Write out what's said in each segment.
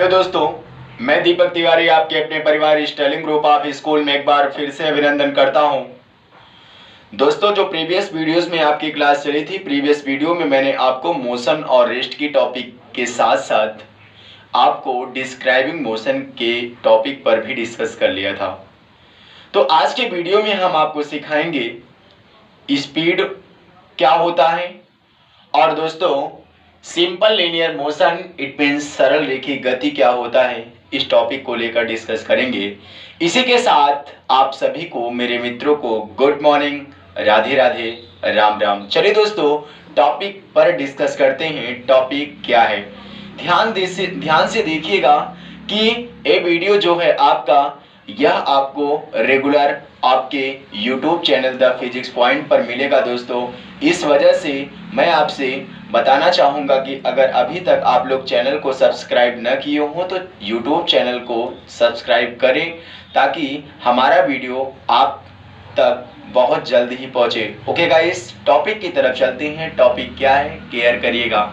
Hello दोस्तों, मैं दीपक तिवारी आपके अपने परिवार स्टाइलिंग ग्रुप ऑफ स्कूल में एक बार फिर से अभिनंदन करता हूं। दोस्तों, जो प्रीवियस वीडियोस में आपकी क्लास चली थी, प्रीवियस वीडियो में मैंने आपको मोशन और रेस्ट की टॉपिक के साथ साथ आपको डिस्क्राइबिंग मोशन के टॉपिक पर भी डिस्कस कर लिया था। तो आज के वीडियो में हम आपको सिखाएंगे स्पीड क्या होता है और दोस्तों simple linear motion it means सरल रेखीय गति क्या होता है, इस टॉपिक को लेकर डिस्कस करेंगे। इसी के साथ आप सभी को, मेरे मित्रों को गुड मॉर्निंग, राधे राधे, राम राम। चलिए दोस्तों टॉपिक पर डिस्कस करते हैं। टॉपिक क्या है, ध्यान से देखिएगा कि ये वीडियो जो है आपका, यह आपको रेगुलर आपके YouTube channel the physics point पर मिलेगा दोस्तों। इस वजह से मैं आपसे बताना चाहूँगा कि अगर अभी तक आप लोग चैनल को सब्सक्राइब न किए हो तो YouTube चैनल को सब्सक्राइब करें ताकि हमारा वीडियो आप तक बहुत जल्द ही पहुँचे। ओके गाइस, टॉपिक की तरफ चलते हैं। टॉपिक क्या है, केयर करिएगा।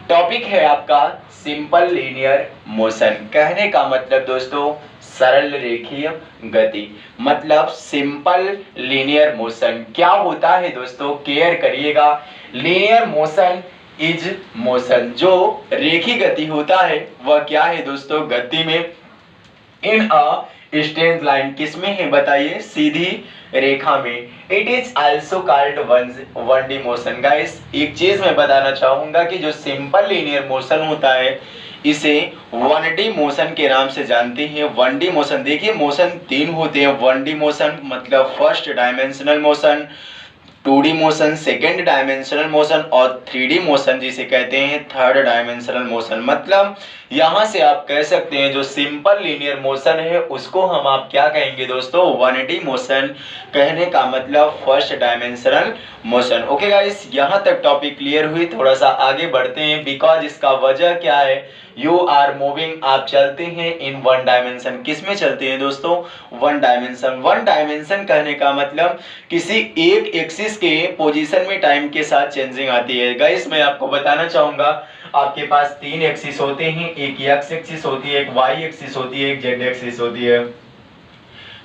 टॉपिक है आपका सिंपल लीनियर मोशन। कहने का मतलब दोस्तों सरल रेखीय गति, मतलब सिंपल लीनियर मोशन क्या होता है दोस्तों, केयर करिएगा। लीनियर मोशन इज मोशन, जो रेखीय गति होता है वह क्या है दोस्तों, गति में इन अ स्ट्रेट लाइन, किसमें है बताइए, सीधी रेखा में। It is also called one D motion. Guys एक चीज मैं बताना चाहूंगा कि जो सिंपल लीनियर मोशन होता है इसे वन डी मोशन के नाम से जानते हैं। वन डी मोशन, देखिए मोशन तीन होते हैं। वन डी मोशन मतलब first dimensional motion, 2D motion second dimensional motion और 3D मोशन जिसे कहते हैं थर्ड डायमेंशनल मोशन। मतलब यहां से आप कह सकते हैं जो सिंपल लीनियर मोशन है उसको हम आप क्या कहेंगे दोस्तों, 1D मोशन। कहने का मतलब first dimensional motion. Okay guys, यहां तक टॉपिक क्लियर हुई। थोड़ा सा आगे बढ़ते हैं, बिकॉज इसका वजह क्या है, यू आर मूविंग, आप चलते हैं इन वन डायमेंशन। किस में चलते हैं दोस्तों, वन डायमेंशन। वन डायमेंशन कहने का मतलब किसी एक एक्सिस के पोजीशन में टाइम के साथ चेंजिंग आती है। गाइस मैं आपको बताना चाहूंगा, आपके पास तीन एक्सिस होते हैं, एक एक्स एक्सिस होती है, एक वाई एक्सिस होती है, एक जेड एक्सिस होती है।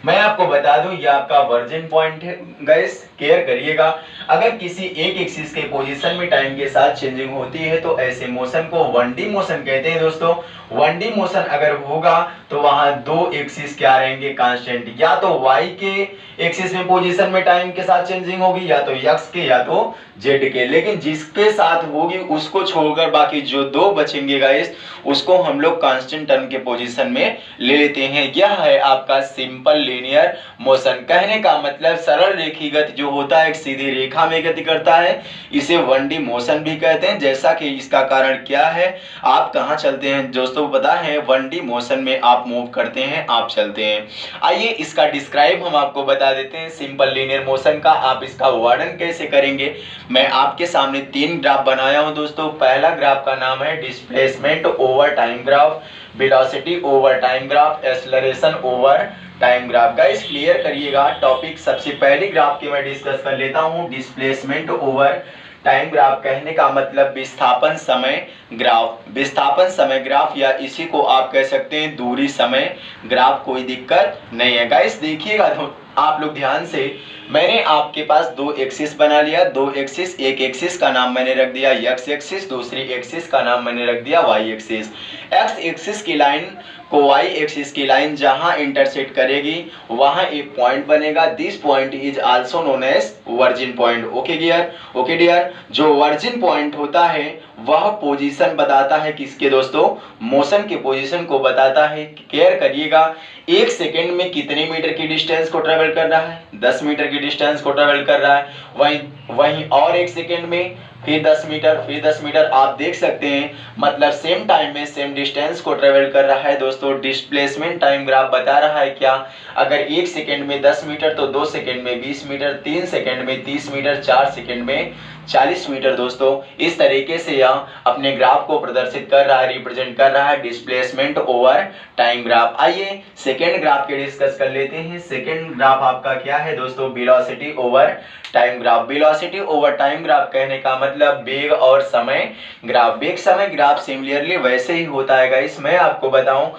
मैं आपको बता दूं ये आपका वर्जिन पॉइंट है। गाइस केयर करिएगा, अगर किसी एक एक्सिस के पोजीशन में टाइम के साथ चेंजिंग होती है तो ऐसे मोशन को वन डी मोशन कहते हैं दोस्तों। वन डी मोशन अगर होगा तो वहां दो एक्सिस क्या रहेंगे, कांस्टेंट। या तो वाई के एक्सिस में पोजीशन में टाइम के साथ चेंजिंग होगी, या तो एक्स के या तो जेड के। लेकिन जिसके साथ होगी उसको छोड़कर बाकी जो दो बचेंगे गाइस उसको हम लोग कांस्टेंट टर्म के पोजीशन में ले लेते हैं। यह है आपका सिंपल लीनियर मोशन। कहने का मतलब सरल रेखीय गति जो होता है एक सीधी रेखा में गति करता है, इसे वन डी मोशन भी कहते हैं। जैसा कि इसका कारण क्या है, आप कहाँ चलते हैं दोस्तों पता है, वन डी मोशन में आप मूव करते हैं, आप चलते हैं। आइए इसका डिस्क्राइब हम आपको बता देते हैं सिंपल लीनियर मोशन का। आप इसका वर्णन कैसे करेंगे, मैं आपके सामने तीन ग्राफ बनाया हूं दोस्तों। पहला ग्राफ का नाम है displacement over time graph, velocity over time graph, acceleration over time graph. Guys clear करिएगा टॉपिक। सबसे पहली ग्राफ की मैं डिस्कस कर लेता हूं, डिस्प्लेसमेंट ओवर टाइम ग्राफ। कहने का मतलब विस्थापन समय ग्राफ, विस्थापन समय ग्राफ, या इसी को आप कह सकते हैं दूरी समय ग्राफ। कोई दिक्कत नहीं है। गाइस देखिएगा आप लोग ध्यान से, मैंने आपके पास दो एक्सिस बना लिया, दो एक्सिस, एक एक्सिस का नाम मैंने रख दिया एक्स एक्सिस, दूसरी एक्सिस का नाम मैंने रख दिया वाई एक्सिस। एक्स एक्सिस की लाइन को वाई एक्सिस की लाइन जहां इंटरसेक्ट करेगी वहां एक पॉइंट बनेगा। This point is also known as virgin point. Okay dear, जो वर्जिन पॉइंट होता है वह पोजीशन बताता है किसके दोस्तों, मोशन के पोजीशन को बताता है। केयर करिएगा, एक सेकेंड में कितने मीटर की डिस्टेंस को ट्रेवल कर रहा है, 10 मीटर की डिस्टेंस को ट्रेवल कर रहा है। वहीं और एक सेकेंड में फिर 10 मीटर, फिर 10 मीटर। आप देख सकते हैं मतलब सेम टाइम में सेम डिस्टेंस को ट्रेवल कर रहा है दोस्तों। डिस्प्लेसमेंट टाइम ग्राफ बता रहा है क्या, अगर एक सेकेंड में 10 मीटर तो 2 सेकेंड में 20 मीटर, 3 सेकेंड में 30 मीटर, 4 सेकेंड में 40 मीटर। दोस्तों इस तरीके से यह अपने ग्राफ को प्रदर्शित कर रहा है, रिप्रेजेंट कर रहा है डिस्प्लेसमेंट ओवर टाइम ग्राफ। आइए सेकेंड ग्राफ के डिस्कस कर लेते हैं। सेकेंड ग्राफ आपका क्या है दोस्तों? Velocity over time graph. Velocity over time graph कहने का मतलब वेग और समय ग्राफ। वेग समय ग्राफ सिमिलरली वैसे ही होता है गाइस। मैं आपको बताऊं,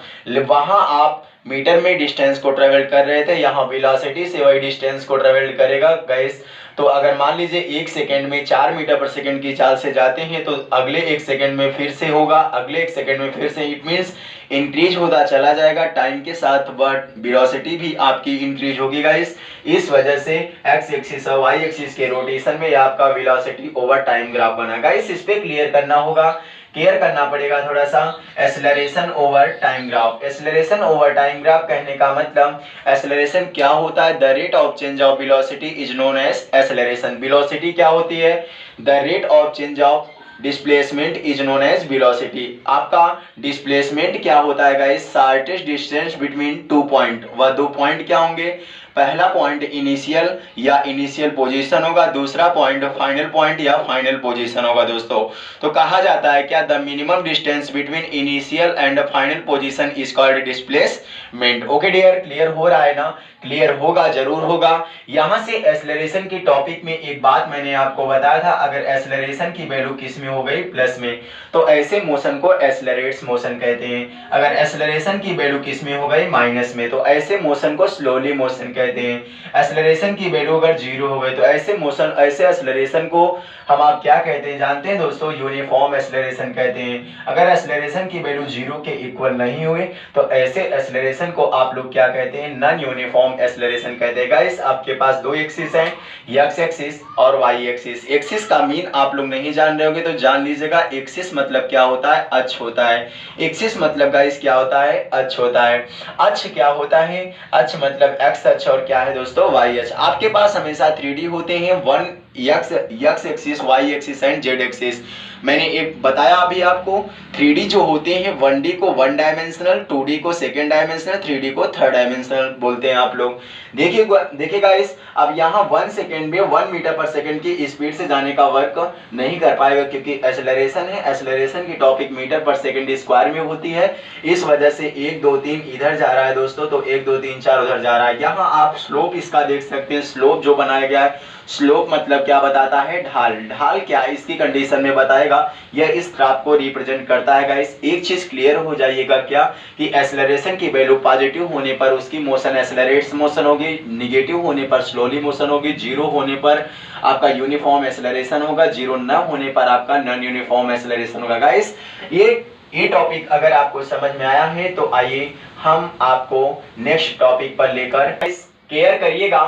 वहां आप मीटर में डिस्टेंस को ट्रेवल कर रहे थे, यहाँ वेलोसिटी से वही डिस्टेंस को ट्रेवल करेगा गाइस। तो अगर मान लीजिए 1 सेकेंड में 4 मीटर पर सेकेंड की चाल से जाते हैं तो अगले 1 सेकेंड में फिर से होगा, अगले 1 सेकेंड में फिर से। इट मीन्स इंक्रीज होता चला जाएगा टाइम के साथ, बट वेलोसिटी भी आपकी इंक्रीज होगी गाइस। इस वजह से एक्स एक्सिस और वाई एक्सिस के रोटेशन में आपका वेलोसिटी ओवर टाइम ग्राफ बना। गाइस इस पे क्लियर करना होगा, केयर करना पड़ेगा थोड़ा सा। Acceleration over time graph. Acceleration over time graph कहने का मतलब एक्सेलरेशन क्या होता है? The rate of change of velocity is known as acceleration. Velocity क्या होती है? The rate of change of displacement is known as velocity. आपका डिस्प्लेसमेंट क्या होता है guys? Shortest distance between 2 point. वह 2 पॉइंट क्या होंगे? पहला पॉइंट इनिशियल या इनिशियल पोजीशन होगा, दूसरा पॉइंट फाइनल पॉइंट या फाइनल पोजीशन होगा दोस्तों। तो कहा जाता है क्या? The minimum distance between initial and final position is called displacement. Okay dear, clear हो रहा है ना? क्लियर होगा, जरूर होगा। यहां से एक्सेलरेशन की टॉपिक में एक बात मैंने आपको बताया था, अगर एक्सेलरेशन की वैल्यू किस में हो गई? प्लस में, तो ऐसे मोशन को एक्सेलरेट्स मोशन कहते हैं। अगर एक्सेलरेशन की वैल्यू किस में हो गई? माइनस में, तो ऐसे मोशन को स्लोली मोशन कहते हैं। एक्सेलरेशन की वैल्यू अगर 0 हो गई तो ऐसे मोशन, ऐसे एक्सेलरेशन को हम आप क्या कहते हैं जानते हैं दोस्तों? यूनिफॉर्म एक्सेलरेशन कहते हैं। अगर एक्सेलरेशन की वैल्यू 0 के इक्वल नहीं हुई तो ऐसे एक्सेलरेशन को आप लोग क्या कहते हैं? नॉन यूनिफॉर्म एक्सेलरेशन कहते हैं। गाइस आपके पास 2 एक्सिस हैं, एक्स एक्सिस और वाई एक्सिस। एक्सिस का मीन आप लोग नहीं जान रहे होंगे तो जान लीजिएगा। एक्सिस मतलब क्या होता है? अक्ष होता है। एक्सिस मतलब गाइस क्या होता है? अक्ष होता है। अक्ष क्या होता है? अक्ष मतलब एक्स अक्ष और क्या है दोस्तों? वाई अक्ष। आपके पास हमेशा 3D होते हैं, 1 X axis, Y axis and Z axis. मैंने एक बताया अभी आपको, 3D जो होते हैं 1D को 1 डायमेंशनल, 2D को 2nd डायमेंशनल, 3D को 3rd डायमेंशनल बोलते हैं आप लोग। देखिए गाइस, अब यहाँ 1 सेकेंड में 1 मीटर पर सेकेंड की स्पीड से जाने का वर्क नहीं कर पाएगा क्योंकि एक्सेलरेशन है। एक्सेलरेशन की topic metre per second square में होती है। इस वजह से 1 2 3 इधर जा रहा है दोस्तों, तो 1 2 3 4 उधर जा रहा है। यहाँ आप स्लोप इसका देख सकते हैं, स्लोप जो बनाया गया है। स्लोप मतलब क्या बताता है? ढाल। ढाल क्या इसकी कंडीशन में बताएगा? यह इस ग्राफ को रिप्रेजेंट करता है गाइस। एक चीज क्लियर हो जाइएगा क्या, कि एक्सेलरेशन की वैल्यू पॉजिटिव होने पर उसकी मोशन एक्सेलरेट्स मोशन होगी, नेगेटिव होने पर स्लोली मोशन होगी, 0 होने पर आपका यूनिफॉर्म एक्सेलरेशन होगा, 0 न होने पर आपका नॉन यूनिफॉर्म एक्सेलरेशन होगा। गाइस ये टॉपिक अगर आपको समझ में आया है तो आइए हम आपको नेक्स्ट टॉपिक पर लेकर केयर करिएगा।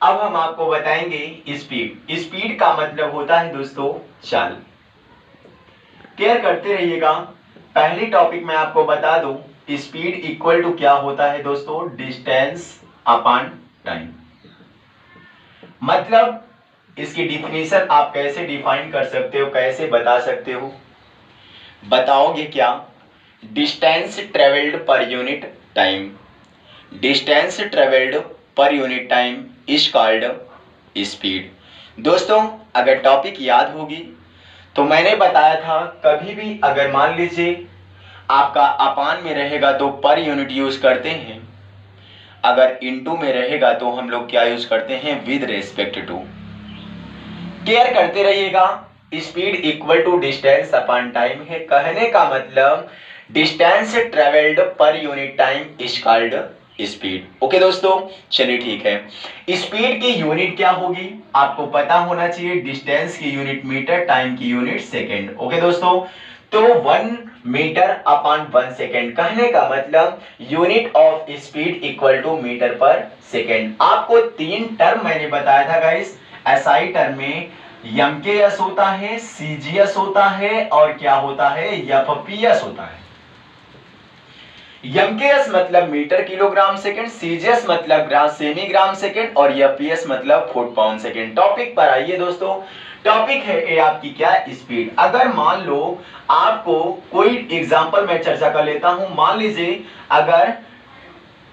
अब हम आपको बताएंगे स्पीड। स्पीड का मतलब होता है दोस्तों चाल। केयर करते रहिएगा। पहली टॉपिक मैं आपको बता दूं, स्पीड इक्वल टू क्या होता है दोस्तों? Distance upon time. मतलब इसकी डिफिनीशन आप कैसे डिफाइन कर सकते हो, कैसे बता सकते हो? बताओगे क्या? Distance travelled per unit time. Distance travelled per unit time is called speed. दोस्तों अगर टॉपिक याद होगी तो मैंने बताया था, कभी भी अगर मान लीजिए आपका अपान में रहेगा तो पर यूनिट यूज करते हैं, अगर इनटू में रहेगा तो हम लोग क्या यूज करते हैं? With respect to. केयर करते रहिएगा। Speed equal to distance upon time है। कहने का मतलब distance travelled per unit time is called speed. Okay दोस्तों, चलिए ठीक है। स्पीड की यूनिट क्या होगी आपको पता होना चाहिए। डिस्टेंस की यूनिट मीटर, टाइम की यूनिट सेकेंड। ओके दोस्तों, तो 1 मीटर अपॉन 1 सेकेंड। कहने का मतलब unit of speed equal to metre per second. आपको 3 टर्म मैंने बताया था गाइस। एसआई टर्म में एमकेएस होता है, सीजीएस होता है और क्या होता है? एफपीएस होता है। एमकेएस मतलब मीटर किलोग्राम सेकेंड, सीजीएस मतलब ग्राम सेमी ग्राम सेकेंड और एफपीएस मतलब फुट पाउंड सेकेंड। टॉपिक पर आइए दोस्तों। टॉपिक है ये आपकी क्या? स्पीड। अगर मान लो आपको कोई एग्जांपल मैं चर्चा कर लेता हूं। मान लीजिए अगर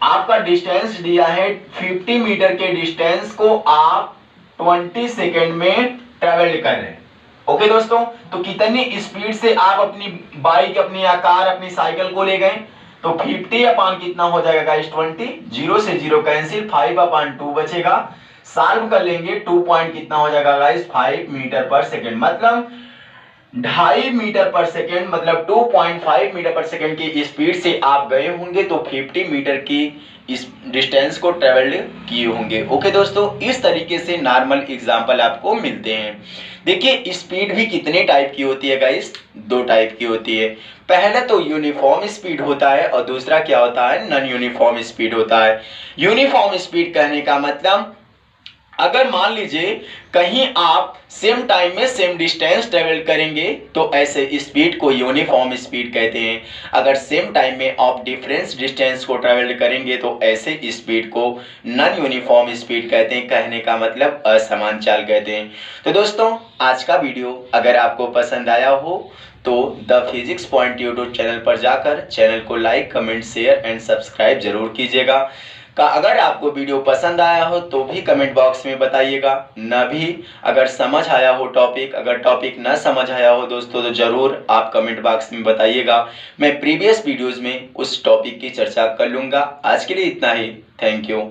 आपका डिस्टेंस दिया है 50 मीटर के डिस्टेंस को आप 20 सेकेंड में ट्रेवल कर रहे हैं। ओके दोस्तों, तो कितनी स्पीड से आप अपनी बाइक, अपनी कार, अपनी साइकिल को ले गए, तो 50 अपान कितना हो जाएगा गाइस 20, 0 से 0 कैंसिल, 5/2 बचेगा। सॉल्व कर लेंगे 2 पॉइंट कितना हो जाएगा गाइस 5 मीटर पर सेकेंड, मतलब 2.5 मीटर पर सेकेंड, मतलब 2.5 मीटर पर सेकेंड की स्पीड से आप गए होंगे, तो 50 मीटर की इस डिस्टेंस को ट्रेवल्ड किए होंगे। ओके दोस्तों, इस तरीके से नॉर्मल एग्जांपल आपको मिलते हैं। देखिए स्पीड भी कितने टाइप की होती है गाइस, 2 टाइप की होती है। पहला तो यूनिफॉर्म स्पीड होता है और दूसरा क्या होता है, नॉन यूनिफॉर्म स्पीड होता है। यूनिफॉर्म स्पीड कहने का मतलब, अगर मान लीजिए कहीं आप सेम टाइम में सेम डिस्टेंस ट्रेवल करेंगे तो ऐसे स्पीड को यूनिफॉर्म स्पीड कहते हैं। अगर सेम टाइम में आप डिफरेंस डिस्टेंस को ट्रेवल करेंगे तो ऐसे स्पीड को नॉन यूनिफॉर्म स्पीड कहते हैं। कहने का मतलब असमान चाल कहते हैं। तो दोस्तों आज का वीडियो अगर आपको पसंद आया हो तो the physics point YouTube channel पर जाकर चैनल को like, comment, share and subscribe जरूर कीजिएगा। अगर आपको वीडियो पसंद आया हो तो भी कमेंट बॉक्स में बताइएगा। न भी अगर समझ आया हो टॉपिक, अगर टॉपिक न समझ आया हो दोस्तों तो जरूर आप कमेंट बॉक्स में बताइएगा। मैं प्रीवियस वीडियोस में उस टॉपिक की चर्चा कर लूँगा। आज के लिए इतना ही। Thank you.